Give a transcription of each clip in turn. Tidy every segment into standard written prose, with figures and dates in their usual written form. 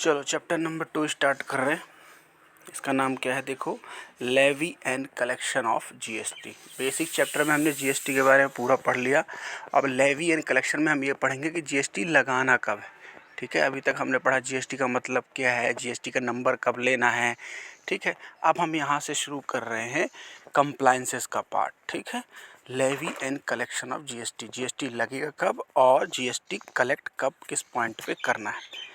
चलो chapter number 2 start कर रहे हैं। इसका नाम क्या है देखो, levy and collection of GST. Basic chapter में हमने जीएसटी के बारे में पूरा पढ़ लिया। अब लेवी एंड कलेक्शन में हम ये पढ़ेंगे कि जीएसटी लगाना कब है। ठीक है, अभी तक हमने पढ़ा जीएसटी का मतलब क्या है, जीएसटी का नंबर कब लेना है। ठीक है, अब हम यहाँ से शुरू कर रहे हैं कंप्लाइंसेस का पार्ट। ठीक है, levy and collection of GST. GST लगेगा कब और जीएसटी कलेक्ट कब, किस पॉइंट पे करना है।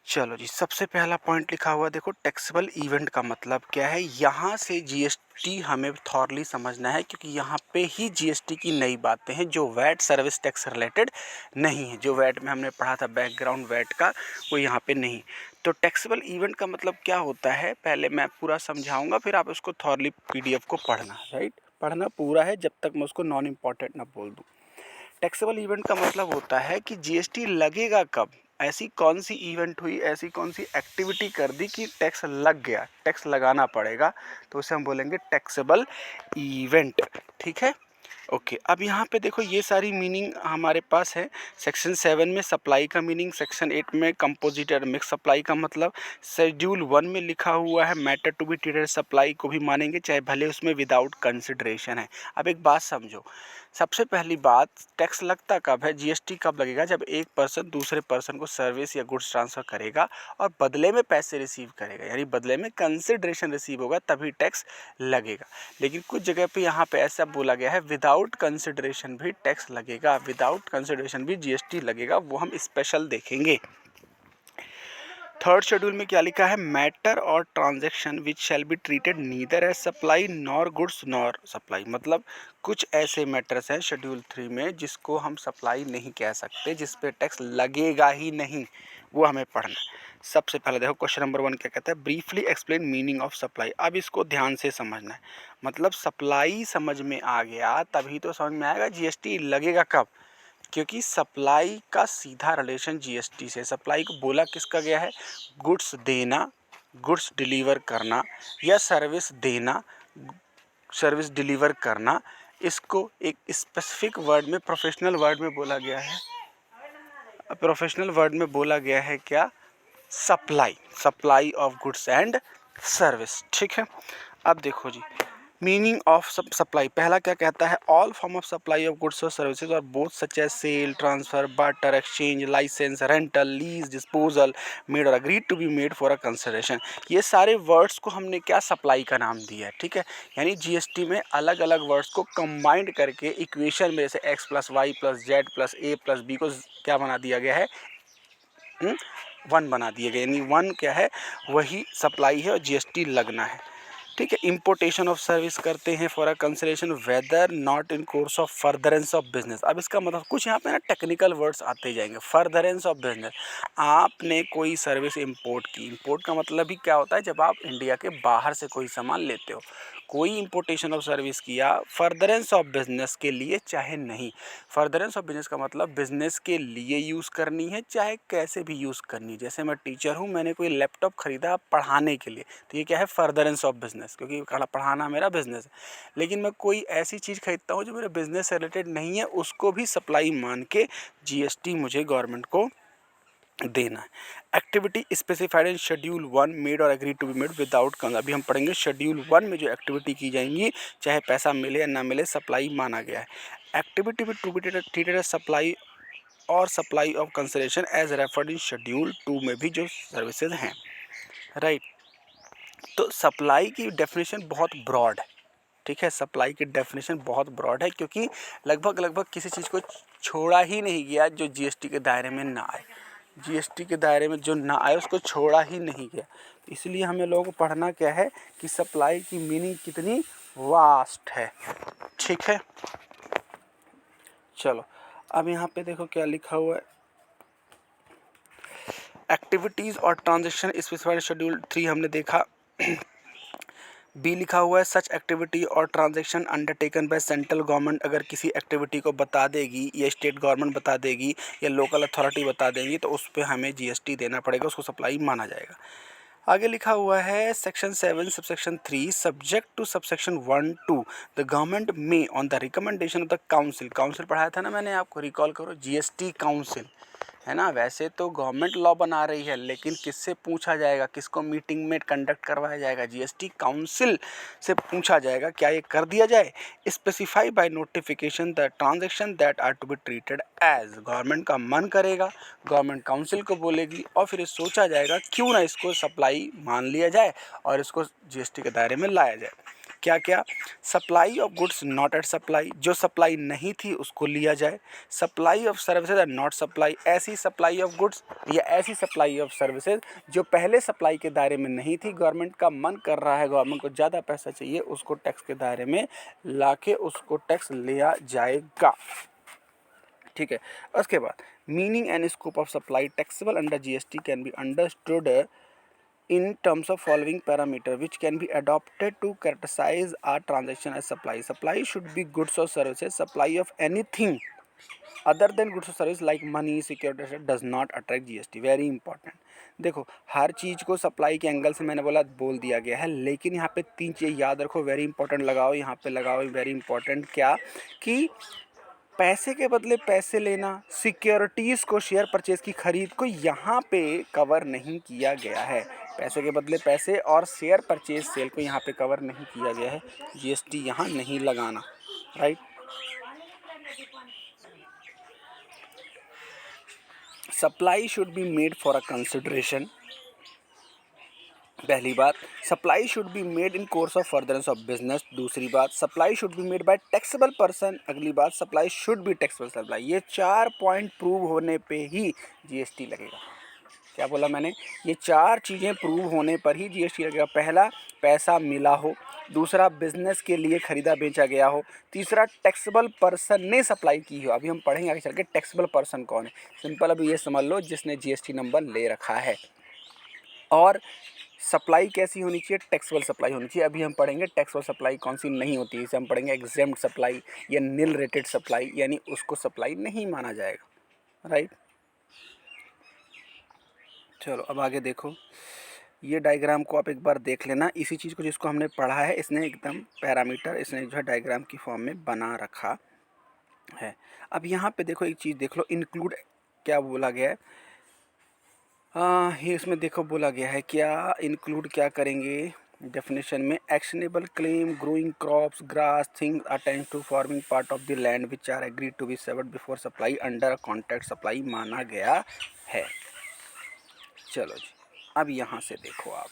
चलो जी, सबसे पहला पॉइंट लिखा हुआ देखो, टैक्सेबल इवेंट का मतलब क्या है। यहाँ से जीएसटी हमें थॉरली समझना है, क्योंकि यहाँ पे ही जीएसटी की नई बातें हैं जो वैट सर्विस टैक्स रिलेटेड नहीं है। जो वैट में हमने पढ़ा था बैकग्राउंड वैट का, वो यहाँ पे नहीं। तो टैक्सेबल इवेंट का मतलब क्या होता है, पहले मैं पूरा समझाऊंगा, फिर आप उसको थॉरली पीडीएफ को पढ़ना। राइट, पढ़ना पूरा है जब तक मैं उसको नॉन इम्पॉर्टेंट ना बोल दूँ। टैक्सेबल इवेंट का मतलब होता है कि जीएसटी लगेगा कब। ऐसी कौन सी इवेंट हुई, ऐसी कौन सी एक्टिविटी कर दी कि टैक्स लग गया, टैक्स लगाना पड़ेगा, तो उसे हम बोलेंगे टैक्सेबल इवेंट। ठीक है, ओके। अब यहाँ पे देखो ये सारी मीनिंग हमारे पास है। सेक्शन 7 में सप्लाई का मीनिंग, सेक्शन 8 में कंपोजिट और मिक्स सप्लाई का मतलब, शेड्यूल 1 में लिखा हुआ है matter to be treated supply को भी मानेंगे, चाहे भले उसमें विदाउट कंसिडरेशन है। अब एक बात समझो, सबसे पहली बात, टैक्स लगता कब है, जीएसटी कब लगेगा, जब एक पर्सन दूसरे पर्सन को सर्विस या गुड्स ट्रांसफ़र करेगा और बदले में पैसे रिसीव करेगा, यानी बदले में कंसिडरेशन रिसीव होगा, तभी टैक्स लगेगा। लेकिन कुछ जगह पे यहाँ पे ऐसा बोला गया है विदाउट कंसिडरेशन भी टैक्स लगेगा, विदाउट कंसिडरेशन भी जीएसटी लगेगा, वो हम स्पेशल देखेंगे। थर्ड शेड्यूल में क्या लिखा है, मैटर और transaction which shall be treated neither as supply nor goods nor supply. मतलब कुछ ऐसे मैटर्स हैं शेड्यूल 3 में जिसको हम सप्लाई नहीं कह सकते, जिस पे टैक्स लगेगा ही नहीं, वो हमें पढ़ना है। सबसे पहले देखो क्वेश्चन नंबर 1 क्या कहता है, briefly explain meaning of supply. अब इसको ध्यान से समझना है, मतलब सप्लाई समझ में आ गया तभी तो समझ में आएगा जीएसटी लगेगा कब, क्योंकि सप्लाई का सीधा रिलेशन जीएसटी से। सप्लाई को बोला किसका गया है, गुड्स देना, गुड्स डिलीवर करना या सर्विस देना, सर्विस डिलीवर करना। इसको एक स्पेसिफिक वर्ड में, प्रोफेशनल वर्ड में बोला गया है। प्रोफेशनल वर्ड में बोला गया है क्या, supply, supply of goods and service. ठीक है, अब देखो जी, मीनिंग ऑफ सप्लाई पहला क्या कहता है, all forms of supply of goods और सर्विसेज और both such as sale, transfer, barter, exchange, licence, rental, lease, disposal, made और agreed to be made for a consideration. ये सारे वर्ड्स को हमने क्या, सप्लाई का नाम दिया है। ठीक है, यानी जीएसटी में अलग अलग वर्ड्स को कंबाइंड करके इक्वेशन में जैसे x plus y plus z plus a plus b को क्या बना दिया गया है, 1 बना दिया गया, यानी 1 क्या है, वही सप्लाई है और जीएसटी लगना है। ठीक है, इंपोर्टेशन ऑफ सर्विस करते हैं for a consideration whether not in course of furtherance of business. अब इसका मतलब कुछ यहाँ पे ना टेक्निकल वर्ड्स आते जाएंगे। फर्दरेंस ऑफ बिजनेस, आपने कोई सर्विस इंपोर्ट की, इंपोर्ट का मतलब भी क्या होता है, जब आप इंडिया के बाहर से कोई सामान लेते हो, कोई इंपोर्टेशन ऑफ सर्विस किया फर्दरेंस ऑफ बिजनेस के लिए चाहे नहीं। फर्दरेंस ऑफ बिजनेस का मतलब बिजनेस के लिए यूज़ करनी है चाहे कैसे भी यूज़ करनी है। जैसे मैं टीचर हूँ, मैंने कोई लैपटॉप ख़रीदा पढ़ाने के लिए, तो ये क्या है, फर्दरेंस ऑफ बिजनेस, क्योंकि पढ़ाना मेरा बिजनेस है। लेकिन मैं कोई ऐसी चीज़ खरीदता हूँ जो मेरे बिजनेस से रिलेटेड नहीं है, उसको भी सप्लाई मान के जीएसटी मुझे गवर्नमेंट को देना है। Activity specified in schedule 1 made और agree to be made without कंस। अभी हम पढ़ेंगे शेड्यूल 1 में जो एक्टिविटी की जाएंगी, चाहे पैसा मिले या ना मिले, सप्लाई माना गया है। Activity to be treated as supply और supply of consideration as referred in schedule 2 में भी जो सर्विसेज हैं। राइट, तो सप्लाई की डेफिनेशन बहुत ब्रॉड है। ठीक है, सप्लाई की डेफिनेशन बहुत ब्रॉड है, क्योंकि लगभग किसी चीज़ को छोड़ा ही नहीं गया जो जीएसटी के दायरे में ना आए। जीएसटी के दायरे में जो ना आए उसको छोड़ा ही नहीं गया। इसलिए हमें लोगों को पढ़ना क्या है कि सप्लाई की मीनिंग कितनी वास्ट है। ठीक है, चलो अब यहाँ पे देखो क्या लिखा हुआ है, एक्टिविटीज़ और ट्रांजेक्शन स्पेसिफाइड शेड्यूल 3 हमने देखा। बी लिखा हुआ है, सच एक्टिविटी और transaction undertaken by central government. अगर किसी एक्टिविटी को बता देगी या स्टेट गवर्नमेंट बता देगी या लोकल अथॉरिटी बता देंगी, तो उस पर हमें जीएसटी देना पड़ेगा, उसको सप्लाई माना जाएगा। आगे लिखा हुआ है section 7 subsection 3, subject to subsection 1 2 the government may on the recommendation of the council. Council पढ़ाया था ना मैंने आपको, रिकॉल करो, जीएसटी काउंसिल। है ना। वैसे तो गवर्नमेंट लॉ बना रही है, लेकिन किससे पूछा जाएगा, किसको मीटिंग में कंडक्ट करवाया जाएगा, जीएसटी काउंसिल से पूछा जाएगा क्या ये कर दिया जाए। Specify by notification the transaction that are to be treated as. Government का मन करेगा, गवर्नमेंट काउंसिल को बोलेगी और फिर सोचा जाएगा क्यों ना इसको सप्लाई मान लिया जाए और इसको जीएसटी के दायरे में लाया जाए। क्या क्या, supply of goods not at supply, जो सप्लाई नहीं थी उसको लिया जाए। Supply of services and not supply, ऐसी सप्लाई ऑफ गुड्स या ऐसी सप्लाई ऑफ सर्विसेज जो पहले सप्लाई के दायरे में नहीं थी, गवर्नमेंट का मन कर रहा है, गवर्नमेंट को ज़्यादा पैसा चाहिए, उसको टैक्स के दायरे में लाके उसको टैक्स लिया जाएगा। ठीक है। उसके बाद meaning and scope of supply taxable under GST can be understood in terms of following parameter which can be adopted to characterize a transaction as supply. Supply should be goods or services. Supply of anything other than goods or service like money, security etc. does not attract GST. Very important. देखो हर चीज़ को supply के angle से मैंने बोल दिया गया है, लेकिन यहाँ पे 3 चीज़ याद रखो, वेरी इंपॉर्टेंट लगाओ, यहाँ पे लगाओ वेरी इंपॉर्टेंट, क्या कि पैसे के बदले पैसे लेना, सिक्योरिटीज़ को, शेयर परचेज की खरीद को यहाँ पे कवर नहीं किया गया है। पैसे के बदले पैसे और शेयर परचेज सेल को यहाँ पे कवर नहीं किया गया है, जीएसटी यहाँ नहीं लगाना। Right. Supply should be made for a consideration, पहली बात। Supply should be made in course of furtherance of business, दूसरी बात। Supply should be made by taxable person, अगली बात। Supply should be taxable supply. ये 4 पॉइंट प्रूव होने पे ही GST लगेगा। क्या बोला मैंने, ये 4 चीज़ें प्रूव होने पर ही जीएसटी लगेगा। पहला, पैसा मिला हो, दूसरा, बिजनेस के लिए खरीदा बेचा गया हो, तीसरा, टैक्सेबल पर्सन ने सप्लाई की हो। अभी हम पढ़ेंगे आगे चल के टैक्सेबल पर्सन कौन है। सिंपल अभी ये समझ लो, जिसने जीएसटी नंबर ले रखा है। और सप्लाई कैसी होनी चाहिए, टैक्सेबल सप्लाई होनी चाहिए। अभी हम पढ़ेंगे टैक्सेबल सप्लाई कौन सी नहीं होती है, इसे हम पढ़ेंगे एग्जेम्प्ट सप्लाई या नील रेटेड सप्लाई, यानी उसको सप्लाई नहीं माना जाएगा। राइट। चलो अब आगे देखो, ये डायग्राम को आप एक बार देख लेना। इसी चीज़ को जिसको हमने पढ़ा है, इसने एकदम पैरामीटर इसने जो है डायग्राम की फॉर्म में बना रखा है। अब यहाँ पे देखो एक चीज़ देख लो, इंक्लूड क्या बोला गया है। ये इसमें देखो बोला गया है क्या, इंक्लूड क्या करेंगे डेफिनेशन में, actionable claim, growing crops, grass, things attend to farming part of the land which are agreed to be severed before supply under contract supply माना गया है। चलो जी, अब यहाँ से देखो आप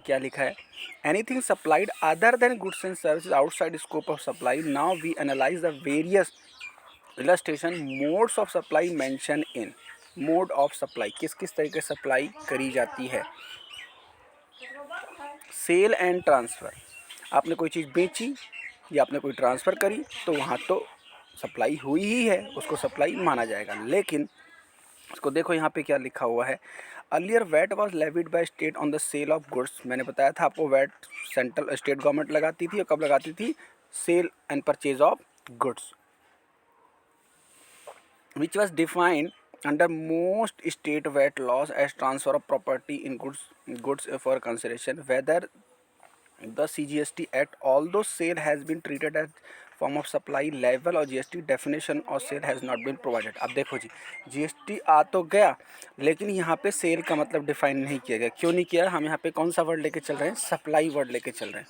क्या लिखा है, anything supplied other than goods and services outside scope of supply. Now we analyse the various illustration modes of supply mention in. Mode of supply, किस किस तरीके से सप्लाई करी जाती है। सेल एंड ट्रांसफ़र, आपने कोई चीज़ बेची या आपने कोई ट्रांसफ़र करी तो वहाँ तो सप्लाई हुई ही है, उसको सप्लाई माना जाएगा। लेकिन उसको देखो यहाँ पे क्या लिखा हुआ है, earlier VAT was levied by state on the sale of goods. मैंने बताया था आपको, वैट सेंट्रल स्टेट गवर्नमेंट लगाती थी, और कब लगाती थी, sale and purchase of goods, which was defined under most state VAT laws as transfer of property in goods for consideration, whether the CGST Act, although sale has been treated as form of supply level और GST definition of sale has not been provided। अब देखो जी, GST आ तो गया, लेकिन यहाँ पे cell का मतलब डिफाइन नहीं किया गया। क्यों नहीं किया, हम यहाँ पे कौन सा वर्ड लेके चल रहे हैं, सप्लाई वर्ड लेके चल रहे हैं।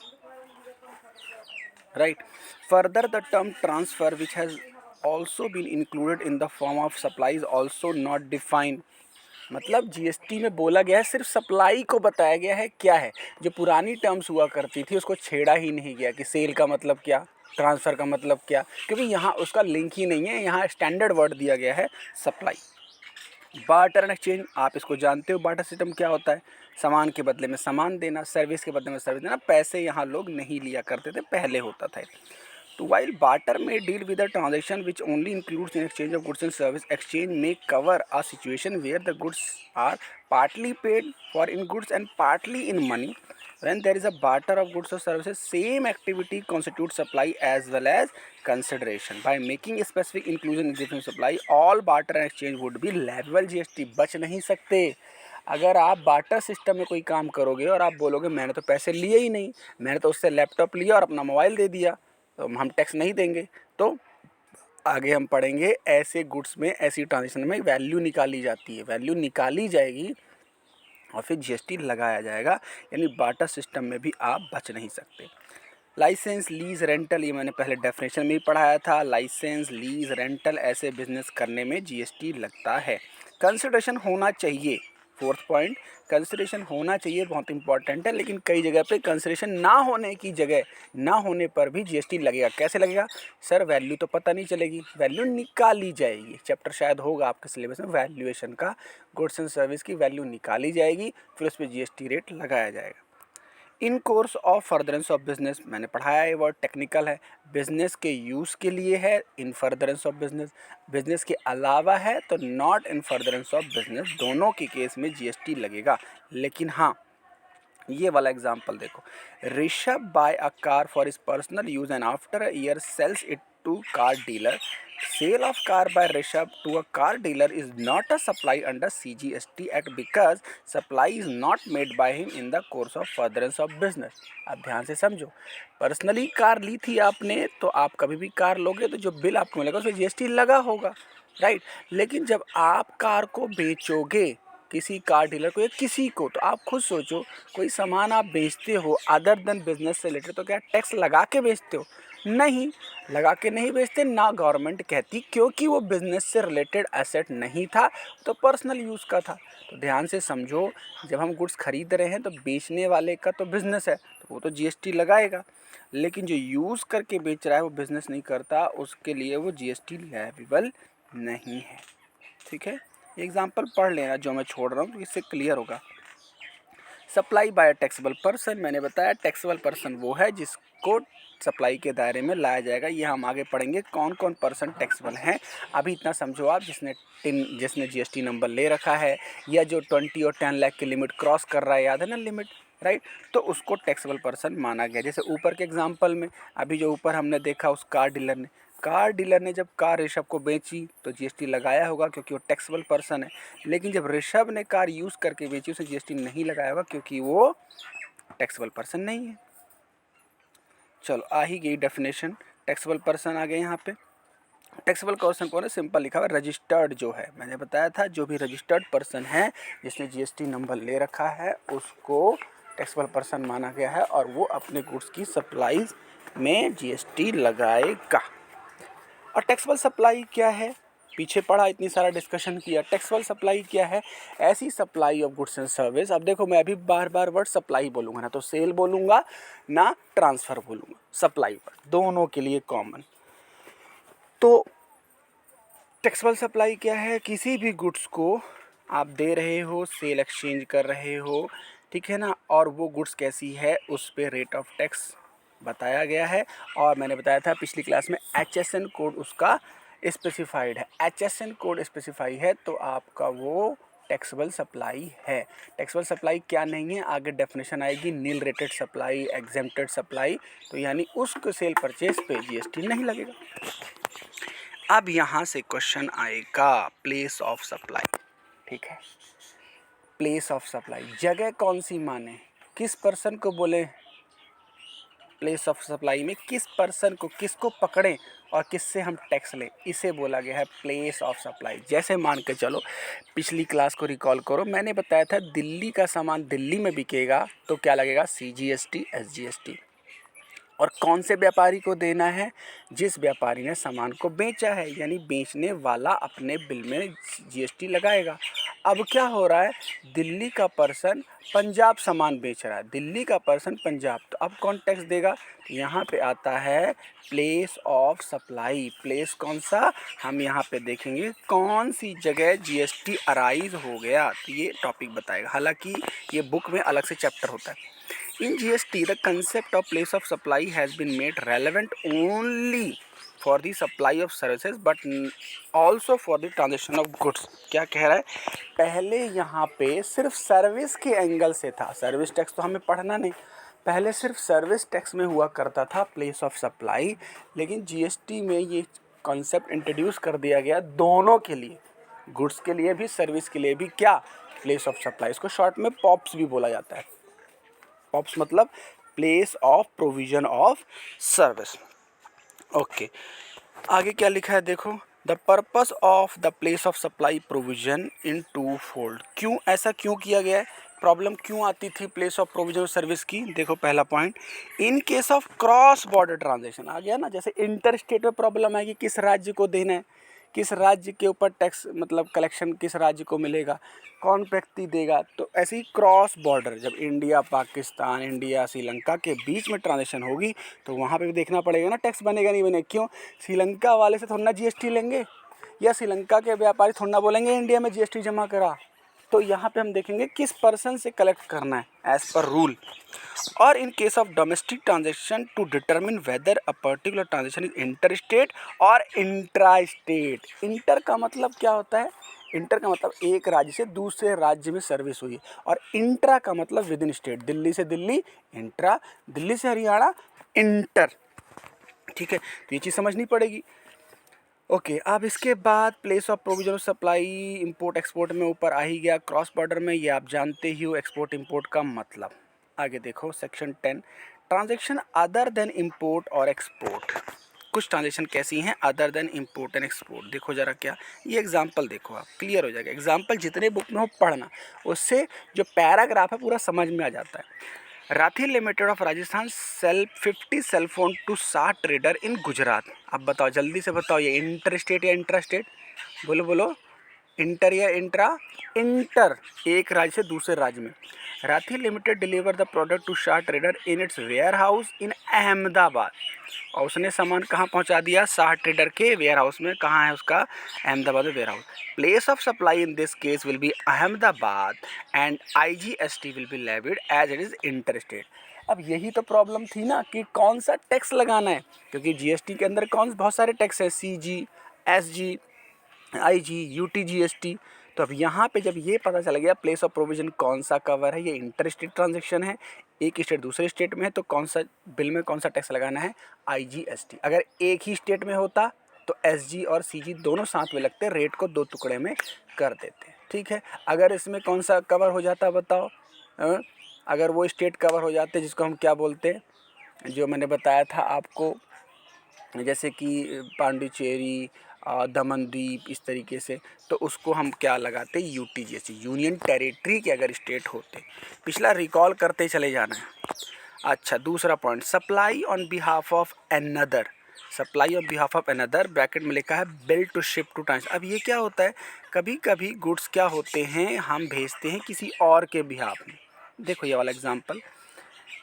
Right. Further the term transfer which has also been included in the form of supply is also not defined। मतलब जीएसटी में बोला गया है, सिर्फ सप्लाई को बताया गया है क्या है, जो पुरानी टर्म्स हुआ करती थी उसको छेड़ा ही नहीं गया कि सेल का मतलब क्या, ट्रांसफ़र का मतलब क्या, क्योंकि यहाँ उसका लिंक ही नहीं है। यहाँ स्टैंडर्ड वर्ड दिया गया है सप्लाई। बार्टर एंड एक्सचेंज, आप इसको जानते हो, बार्टर सिस्टम क्या होता है, सामान के बदले में सामान देना, सर्विस के बदले में सर्विस देना। पैसे यहाँ लोग नहीं लिया करते थे, पहले होता था। तो while barter may deal with a transaction which only includes in exchange of goods and service, exchange may cover a situation where the goods are partly paid for in goods and partly in money. When there is a barter of goods or services, same activity constitutes supply as well as consideration. By making a specific inclusion in different supply, all barter and exchange would be liable GST। बच नहीं सकते। अगर आप barter system में कोई काम करोगे और आप बोलोगे मैंने तो पैसे लिए ही नहीं, मैंने तो उससे लैपटॉप लिया और अपना मोबाइल दे दिया, तो हम टैक्स नहीं देंगे, तो आगे हम पढ़ेंगे ऐसे गुड्स में, ऐसी ट्रांजेक्शन में वैल्यू निकाली जाती है, वैल्यू निकाली जाएगी और फिर जीएसटी लगाया जाएगा, यानी बार्टर सिस्टम में भी आप बच नहीं सकते। लाइसेंस, लीज, रेंटल, ये मैंने पहले डेफिनेशन में ही पढ़ाया था। लाइसेंस, लीज, रेंटल ऐसे बिजनेस करने में जीएसटी लगता है। कंसिडरेशन होना चाहिए, फोर्थ पॉइंट, कंसिडरेशन होना चाहिए, बहुत इंपॉर्टेंट है। लेकिन कई जगह पे कंसिडरेशन ना होने की जगह, ना होने पर भी जीएसटी लगेगा। कैसे लगेगा सर? वैल्यू तो पता नहीं चलेगी, वैल्यू निकाली जाएगी। चैप्टर शायद होगा आपके सिलेबस में वैल्यूएशन का, गुड्स एंड सर्विस की वैल्यू निकाली जाएगी, फिर उस पर जीएसटी रेट लगाया जाएगा। In course of furtherance of business, मैंने पढ़ाया है, वर्ड टेक्निकल है, बिजनेस के यूज़ के लिए है। In furtherance of business, business के अलावा है तो not in furtherance of business, दोनों के केस में जीएसटी लगेगा। लेकिन हाँ, ये वाला एग्जाम्पल देखो, Rishabh buy a car for his personal use and after a year sells it to car dealer. Sale of car by Rishabh to a car dealer is not a supply under CGST act because supply is not made by him in the course of furtherance of business. अब ध्यान से समझो, personally car ली थी आपने, तो आप कभी भी कार लोगे तो जो बिल आपको मिलेगा उसमें जीएसटी लगा होगा, राइट। लेकिन जब आप कार को बेचोगे किसी कार डीलर को या किसी को, तो आप खुद सोचो, कोई सामान आप बेचते हो अदर देन बिजनेस से रिलेटेड, तो क्या टैक्स लगा के बेचते हो? नहीं, लगा के नहीं बेचते, ना गवर्नमेंट कहती, क्योंकि वो बिजनेस से रिलेटेड एसेट नहीं था, तो पर्सनल यूज़ का था। तो ध्यान से समझो, जब हम गुड्स खरीद रहे हैं तो बेचने वाले का तो बिजनेस है, तो वो तो जीएसटी लगाएगा। लेकिन जो यूज़ करके बेच रहा है वो बिजनेस नहीं करता, उसके लिए वो जीएसटी लायबल नहीं है। ठीक है, एग्जाम्पल पढ़ लेना जो मैं छोड़ रहा हूँ, तो इससे क्लियर होगा। सप्लाई बाय टैक्सेबल पर्सन, मैंने बताया टैक्सेबल पर्सन वो है जिसको सप्लाई के दायरे में लाया जाएगा। ये हम आगे पढ़ेंगे कौन कौन पर्सन टैक्सेबल हैं। अभी इतना समझो आप, जिसने जीएसटी नंबर ले रखा है, या जो 20 और 10 लाख की लिमिट क्रॉस कर रहा है, याद है ना लिमिट, राइट, तो उसको टैक्सेबल पर्सन माना गया। जैसे ऊपर के एग्जाम्पल में, अभी जो ऊपर हमने देखा, उस कार डीलर ने जब कार ऋषभ को बेची तो जीएसटी लगाया होगा, क्योंकि वो टैक्सेबल पर्सन है। लेकिन जब ऋषभ ने कार यूज़ करके बेची, उसे जीएसटी नहीं लगाया होगा, क्योंकि वो टैक्सेबल पर्सन नहीं है। चलो, आ ही गई डेफिनेशन, टैक्सेबल पर्सन आ गए यहाँ पे। टैक्सेबल पर्सन कौन है? सिंपल लिखा हुआ रजिस्टर्ड जो है, मैंने बताया था, जो भी रजिस्टर्ड पर्सन है जिसने जीएसटी नंबर ले रखा है, उसको टैक्सेबल पर्सन माना गया है, और वो अपने गुड्स की सप्लाईज में जीएसटी लगाएगा। और टैक्सेबल सप्लाई क्या है? पीछे पढ़ा, इतनी सारा डिस्कशन किया। टैक्सेबल सप्लाई क्या है? ऐसी supply of goods and service, अब देखो मैं अभी बार बार वर्ड सप्लाई बोलूँगा, ना तो सेल बोलूँगा ना ट्रांसफ़र बोलूँगा, सप्लाई वर्ड दोनों के लिए कॉमन। तो टैक्सेबल सप्लाई क्या है? किसी भी गुड्स को आप दे रहे हो, सेल एक्सचेंज कर रहे हो, ठीक है ना, और वो गुड्स कैसी है, उस पर रेट ऑफ टैक्स बताया गया है। और मैंने बताया था पिछली क्लास में, HSN कोड उसका स्पेसिफाइड है। HSN कोड स्पेसिफाई है तो आपका वो टैक्सेबल सप्लाई है। टैक्सेबल सप्लाई क्या नहीं है, आगे डेफिनेशन आएगी, nil rated supply, exempted supply, तो यानी उसको सेल परचेज पे जीएसटी नहीं लगेगा। अब यहाँ से क्वेश्चन आएगा प्लेस ऑफ सप्लाई, ठीक है। प्लेस ऑफ सप्लाई, जगह कौन सी माने, किस पर्सन को बोले प्लेस ऑफ सप्लाई में, किस पर्सन को, किसको पकड़ें और किससे हम टैक्स लें, इसे बोला गया है प्लेस ऑफ सप्लाई। जैसे मान के चलो, पिछली क्लास को रिकॉल करो, मैंने बताया था दिल्ली का सामान दिल्ली में बिकेगा तो क्या लगेगा? CGST, SGST। और कौन से व्यापारी को देना है? जिस व्यापारी ने सामान को बेचा है, यानी बेचने वाला अपने बिल में जीएसटी लगाएगा। अब क्या हो रहा है, दिल्ली का पर्सन पंजाब सामान बेच रहा है, दिल्ली का पर्सन पंजाब, तो अब कौन टैक्स देगा? यहाँ पे आता है प्लेस ऑफ सप्लाई। प्लेस कौन सा? हम यहाँ पे देखेंगे कौन सी जगह जीएसटी अराइज हो गया, तो ये टॉपिक बताएगा। हालांकि ये बुक में अलग से चैप्टर होता है। In GST, the concept of place of supply has been made relevant only for the supply of services but also for the transaction of goods। क्या कह रहा है? पहले यहाँ पे सिर्फ सर्विस के एंगल से था, सर्विस टैक्स तो हमें पढ़ना नहीं, पहले सिर्फ सर्विस टैक्स में हुआ करता था प्लेस ऑफ सप्लाई। लेकिन जीएसटी में ये कॉन्सेप्ट इंट्रोड्यूस कर दिया गया दोनों के लिए, गुड्स के लिए भी, सर्विस के लिए भी, क्या? Place of supply. इसको शॉर्ट में पॉप्स भी बोला जाता है। पॉप्स मतलब place of provision of service. Okay, आगे क्या लिखा है देखो, the purpose of the place of supply provision in twofold. क्यों ऐसा क्यों किया गया है, प्रॉब्लम क्यों आती थी प्लेस ऑफ प्रोविजन सर्विस की। देखो पहला point, in case of cross border transaction आ गया ना, जैसे इंटर स्टेट में प्रॉब्लम आएगी, किस राज्य को देना है, किस राज्य के ऊपर टैक्स मतलब कलेक्शन किस राज्य को मिलेगा, कौन व्यक्ति देगा। तो ऐसे ही क्रॉस बॉर्डर जब इंडिया पाकिस्तान, इंडिया श्रीलंका के बीच में ट्रांजेक्शन होगी तो वहाँ पे भी देखना पड़ेगा ना टैक्स बनेगा नहीं बनेगा। क्यों, श्रीलंका वाले से थोड़ा ना जीएसटी लेंगे, या श्रीलंका के व्यापारी थोड़ा ना बोलेंगे इंडिया में जीएसटी जमा करा। तो यहाँ पे हम देखेंगे किस पर्सन से कलेक्ट करना है एज पर रूल। और in case of domestic transaction to determine whether a particular transaction is inter state और इंट्रा स्टेट। इंटर का मतलब क्या होता है, इंटर का मतलब एक राज्य से दूसरे राज्य में सर्विस हुई, और इंट्रा का मतलब विद इन स्टेट, दिल्ली से दिल्ली इंट्रा, दिल्ली से हरियाणा इंटर। ठीक है, तो ये चीज़ समझनी पड़ेगी। ओके अब इसके बाद place of provision of supply import export में ऊपर आ ही गया, क्रॉस बॉर्डर में ये आप जानते ही हो एक्सपोर्ट इंपोर्ट का मतलब। आगे देखो section 10, transaction other than import और एक्सपोर्ट। कुछ ट्रांजेक्शन कैसी हैं other than import and export, देखो जरा क्या, ये एग्जांपल देखो आप क्लियर हो जाएगा। एग्जांपल जितने बुक में हो पढ़ना, उससे जो पैराग्राफ है पूरा समझ में आ जाता है। Rathi limited of Rajasthan sell 50 cell phone to 60 trader in Gujarat. अब बताओ जल्दी से बताओ, ये इंटर स्टेट या इंट्रा स्टेट, बोलो बोलो, इंटर या इंट्रा, इंटर, एक राज्य से दूसरे राज्य में। Rathi limited deliver the product to Shah trader in its warehouse in Ahmedabad. और उसने सामान कहाँ पहुँचा दिया, शाह ट्रेडर के वेयर हाउस में। कहाँ है उसका, अहमदाबाद में warehouse. Place of supply in this case will be Ahmedabad and IGST will be levied as it is inter state. अब यही तो प्रॉब्लम थी ना कि कौन सा टैक्स लगाना है, क्योंकि जीएसटी के अंदर बहुत सारे टैक्स है, CG, SG, IG, UT, GST। तो अब यहाँ पे जब ये पता चल गया प्लेस ऑफ प्रोविजन कौन सा कवर है, ये इंटर स्टेट ट्रांजेक्शन है, एक स्टेट दूसरे स्टेट में है, तो कौन सा बिल में कौन सा टैक्स लगाना है, IGST। अगर एक ही स्टेट में होता तो SG और CG दोनों साथ में लगते, रेट को दो टुकड़े में कर देते। ठीक है, अगर इसमें कौन सा कवर हो जाता बताओ, अगर वो स्टेट कवर हो जाते जिसको हम क्या बोलते, जो मैंने बताया था आपको, जैसे कि पांडिचेरी, दमन द्वीप, इस तरीके से, तो उसको हम क्या लगाते, UTGST, यूनियन टेरिटरी के अगर स्टेट होते। पिछला रिकॉल करते चले जाना है। अच्छा दूसरा point, supply on behalf of another, supply on behalf of another, bracket में लिखा है bill to ship to trans. अब ये क्या होता है, कभी कभी गुड्स क्या होते हैं हम भेजते हैं किसी और के बिहाफ में। देखो ये वाला example,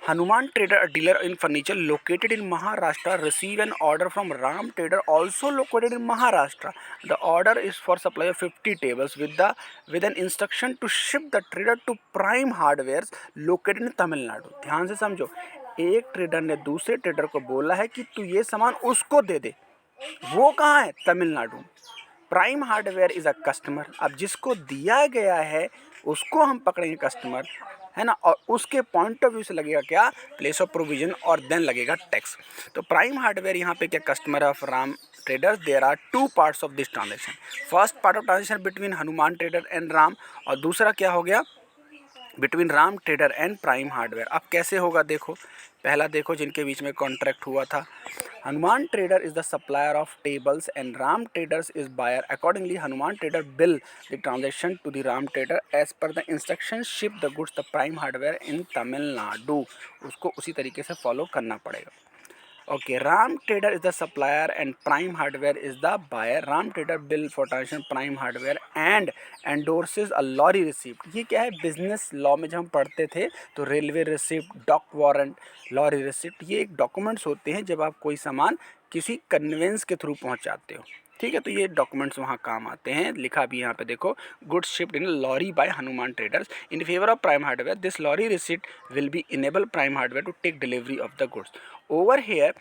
Hanuman Trader, a dealer in furniture located in Maharashtra, received an order from Ram Trader, also located in Maharashtra. The order is for supply of 50 tables with an instruction to ship the trader to Prime Hardwares located in Tamil Nadu. ध्यान से समझो, एक trader ने दूसरे trader को बोला है कि तू ये सामान उसको दे दे, वो कहाँ है, Tamil Nadu. Prime hardware is a customer, अब जिसको दिया गया है उसको हम पकड़ेंगे कस्टमर, है ना, और उसके पॉइंट ऑफ व्यू से लगेगा क्या, प्लेस ऑफ प्रोविजन, और देन लगेगा टैक्स। तो प्राइम हार्डवेयर यहाँ पे क्या, customer of Ram traders. There are two parts of this transaction, first part of transaction between Hanuman trader and Ram, और दूसरा क्या हो गया, between Ram trader and prime hardware. अब कैसे होगा देखो, पहला देखो जिनके बीच में कॉन्ट्रैक्ट हुआ था, Hanuman trader is the supplier of tables and Ram traders is buyer, accordingly Hanuman trader bill the transaction to the Ram trader as per the instruction ship the goods the prime hardware in Tamil Nadu. उसको उसी तरीके से फॉलो करना पड़ेगा। Okay, Ram Trader is the supplier and Prime Hardware is the buyer. Ram Trader bill for transaction Prime Hardware and endorses a lorry receipt. ये क्या है, business law में जब हम पढ़ते थे तो railway receipt, dock warrant, lorry receipt, ये एक डॉक्यूमेंट्स होते हैं जब आप कोई सामान किसी कन्वेंस के थ्रू पहुंचाते हो। ठीक है, तो ये डॉक्यूमेंट्स वहाँ काम आते हैं। लिखा भी यहाँ पे देखो, goods shipped in lorry by Hanuman traders in favour of prime hardware, this lorry receipt will be enable prime hardware to take delivery of the goods. Over here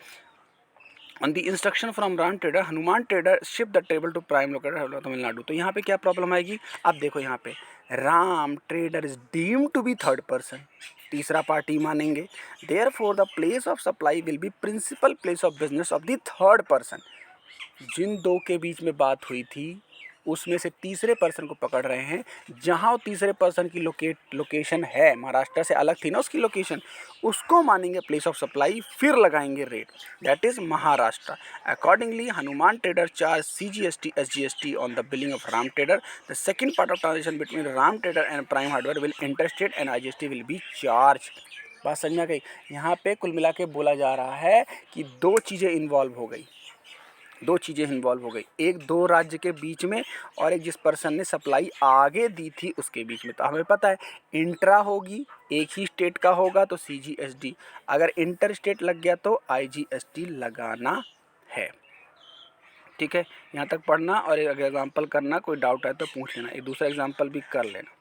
on the instruction from Ram Trader, Hanuman Trader ship the table to Prime located Tamil Nadu। तो यहाँ पे क्या problem आएगी, अब देखो यहाँ पे Ram trader is deemed to be third person, तीसरा पार्टी मानेंगे, therefore the place of supply will be principal place of business of the third person. जिन दो के बीच में बात हुई थी उसमें से तीसरे पर्सन को पकड़ रहे हैं, जहाँ तीसरे पर्सन की लोकेशन है महाराष्ट्र से अलग थी ना उसकी लोकेशन, उसको मानेंगे प्लेस ऑफ सप्लाई, फिर लगाएंगे rate, that is Maharashtra. Accordingly Hanuman trader charge CGST SGST on the billing of Ram trader. The second part of transaction between Ram trader and prime hardware will interested and IGST will B charge. बात समझ में आ गई। यहाँ पे कुल मिला के बोला जा रहा है कि दो चीज़ें इन्वॉल्व हो गई, दो चीज़ें इन्वॉल्व हो गई, एक दो राज्य के बीच में और एक जिस पर्सन ने सप्लाई आगे दी थी उसके बीच में। तो हमें पता है इंट्रा होगी, एक ही स्टेट का होगा तो CGSD, अगर इंटर स्टेट लग गया तो IGST लगाना है। ठीक है, यहाँ तक पढ़ना और एक एग्जाम्पल करना, कोई डाउट है तो पूछ लेना, एक दूसरा एग्जाम्पल भी कर लेना।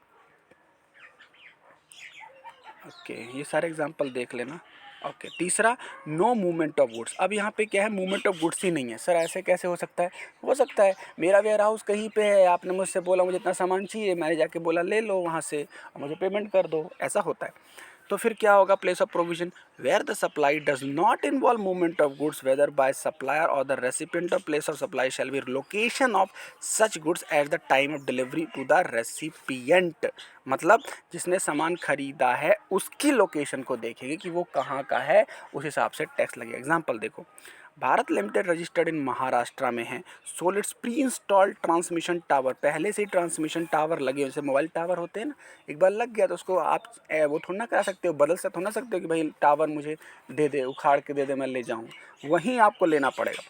ओके, ये सारे एग्जाम्पल देख लेना। ओके, तीसरा नो मूवमेंट ऑफ गुड्स। अब यहाँ पे क्या है, मूवमेंट ऑफ गुड्स ही नहीं है। सर ऐसे कैसे हो सकता है? हो सकता है मेरा वेयर हाउस कहीं पे है, आपने मुझसे बोला मुझे इतना सामान चाहिए, मैंने जाके बोला ले लो वहाँ से और मुझे पेमेंट कर दो, ऐसा होता है। तो फिर क्या होगा, place of provision where the supply does not involve movement of goods whether by supplier और the recipient of place of supply shall be location of such goods at the time of delivery to the recipient. मतलब जिसने सामान खरीदा है उसकी location को देखेंगे कि वो कहाँ का है, उस हिसाब से टैक्स लगेगा। एग्जाम्पल देखो, Bharat limited registered in Maharashtra में है, sold it's pre installed transmission tower, पहले से ही ट्रांसमिशन टावर लगे, जैसे मोबाइल टावर होते हैं ना, एक बार लग गया तो उसको आप वो थोड़ा ना करा सकते हो, बदल से थोड़ा ना सकते हो कि भाई टावर मुझे दे दे, उखाड़ के दे दे मैं ले जाऊँ, वहीं आपको लेना पड़ेगा।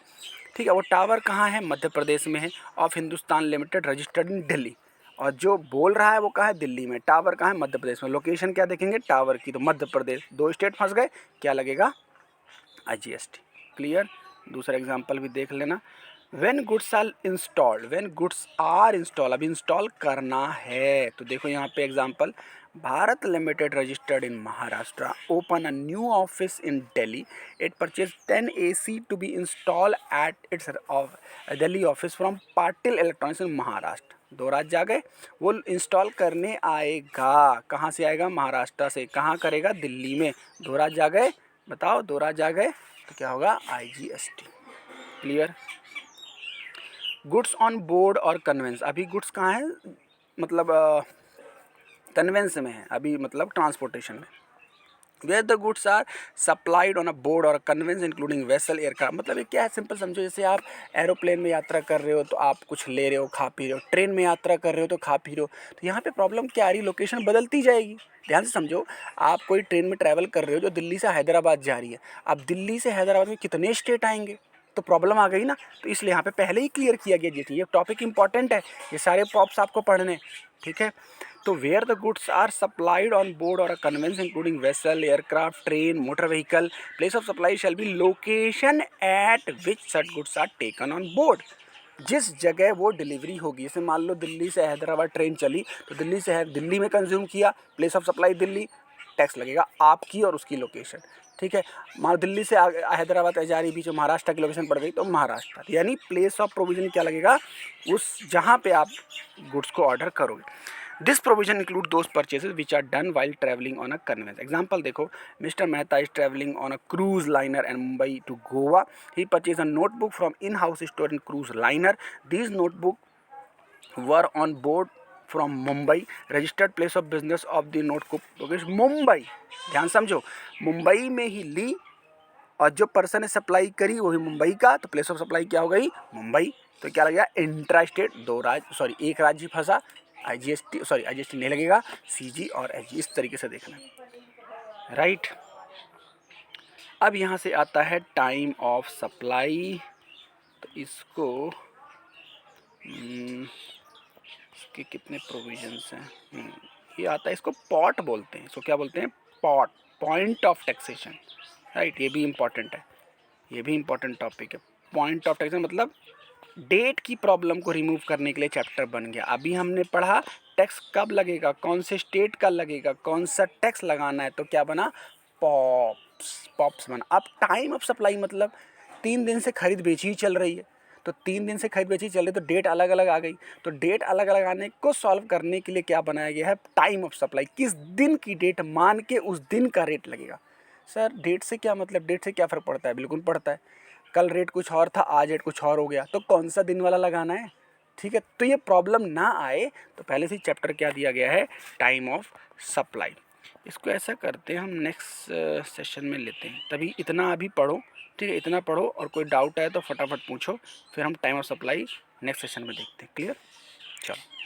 ठीक है, वो टावर कहाँ है? मध्य प्रदेश में है, ऑफ हिंदुस्तान लिमिटेड रजिस्टर्ड इन दिल्ली, और जो बोल रहा है वो कहाँ है? दिल्ली में। टावर कहाँ है? मध्य प्रदेश में। लोकेशन क्या देखेंगे? टावर की, तो मध्य प्रदेश, दो स्टेट फंस गए, क्या लगेगा? IGST। क्लियर? दूसरा एग्जाम्पल भी देख लेना। When goods are installed, when goods are install, अब इंस्टॉल करना है, तो देखो यहाँ पे example, Bharat limited registered in Maharashtra open a new office in Delhi, it purchase 10 AC to be install at its Delhi office from Patil electronics in Maharashtra. दो राज्य आ गए, वो इंस्टॉल करने आएगा, कहाँ से आएगा? महाराष्ट्र से। कहाँ करेगा? दिल्ली में। दो राज्य आ गए, बताओ, दो राज्य आ गए, तो क्या होगा? IGST। Clear? Goods on board और कन्वेंस, अभी गुड्स कहाँ है? मतलब कन्वेंस में है अभी, मतलब ट्रांसपोर्टेशन में। Where the goods are supplied on a board और कन्वेंस इंक्लूडिंग वेसल एयरक्राफ्ट, मतलब ये क्या है? सिंपल समझो, जैसे आप एरोप्लेन में यात्रा कर रहे हो तो आप कुछ ले रहे हो, खा पी रहे हो, ट्रेन में यात्रा कर रहे हो तो खा पी रहे हो, तो यहाँ पे प्रॉब्लम क्या आ रही? लोकेशन बदलती जाएगी। ध्यान से समझो, आप कोई ट्रेन में ट्रैवल कर रहे हो जो दिल्ली से हैदराबाद जा रही है, अब दिल्ली से हैदराबाद में कितने स्टेट आएंगे? तो प्रॉब्लम आ गई ना। तो इसलिए यहाँ पे पहले ही क्लियर किया गया जी, ये टॉपिक इंपॉर्टेंट है, ये सारे पॉप्स आपको पढ़ने। ठीक है, तो where the goods are supplied on board और conveyance including vessel aircraft train motor vehicle, place of supply shall be location at which such goods are taken on board. जिस जगह वो डिलीवरी होगी, जैसे मान लो दिल्ली से हैदराबाद ट्रेन चली, तो दिल्ली से दिल्ली में कंज्यूम किया, place of supply Delhi, tax लगेगा आपकी और उसकी लोकेशन। ठीक है, मान दिल्ली से हैदराबाद जा रही, बीच में महाराष्ट्र की लोकेशन पड़ गई तो महाराष्ट्र, यानी प्लेस ऑफ प्रोविजन क्या लगेगा? उस जहाँ पे आप गुड्स को ऑर्डर करोगे। This provision include those purchases which are done while travelling on a conveyance. Example देखो, mister Mehta is travelling on a cruise liner and Mumbai to Goa, he purchase a notebook from in house store in cruise liner, these notebook were on board from Mumbai, registered place of business of the notebook Mumbai. ध्यान समझो, मुंबई में ही ली और जो person ने supply करी वही मुंबई का, तो प्लेस ऑफ सप्लाई क्या हो गई? मुंबई। तो क्या लगेगा? इंट्रा स्टेट, दो राज्य, सॉरी एक राज्य फंसा, IGST, सॉरी IGST नहीं लगेगा, CG और SG, इस तरीके से देखना, राइट। अब यहाँ से आता है टाइम ऑफ सप्लाई, तो इसको इसके कितने प्रोविजंस हैं? ये आता है, इसको पॉट बोलते हैं, इसको क्या बोलते हैं? Pot, point of taxation, right. ये भी इम्पॉर्टेंट है, ये भी इम्पॉर्टेंट टॉपिक है। पॉइंट ऑफ टैक्सेशन मतलब डेट की प्रॉब्लम को रिमूव करने के लिए चैप्टर बन गया। अभी हमने पढ़ा टैक्स कब लगेगा, कौन से स्टेट का लगेगा, कौन सा टैक्स लगाना है, तो क्या बना? पॉप्स, पॉप्स बना। अब टाइम ऑफ सप्लाई मतलब 3 दिन से खरीद बेची ही चल रही है, तो 3 दिन से खरीद बेची चल रही, तो डेट अलग अलग आ गई, तो डेट अलग अलग आने को सॉल्व करने के लिए क्या बनाया गया है? Time of supply. किस दिन की डेट मान के उस दिन का रेट लगेगा। सर डेट से क्या मतलब, डेट से क्या फ़र्क पड़ता है? बिल्कुल पड़ता है। कल रेट कुछ और था, आज रेट कुछ और हो गया, तो कौन सा दिन वाला लगाना है? ठीक है। तो ये प्रॉब्लम ना आए तो पहले से ही चैप्टर क्या दिया गया है, टाइम ऑफ सप्लाई। इसको ऐसा करते हैं हम नेक्स्ट सेशन में लेते हैं, तभी इतना अभी पढ़ो, ठीक है, इतना पढ़ो और कोई डाउट आए तो फटाफट पूछो, फिर हम time of supply next session में देखते हैं। क्लियर, चलो।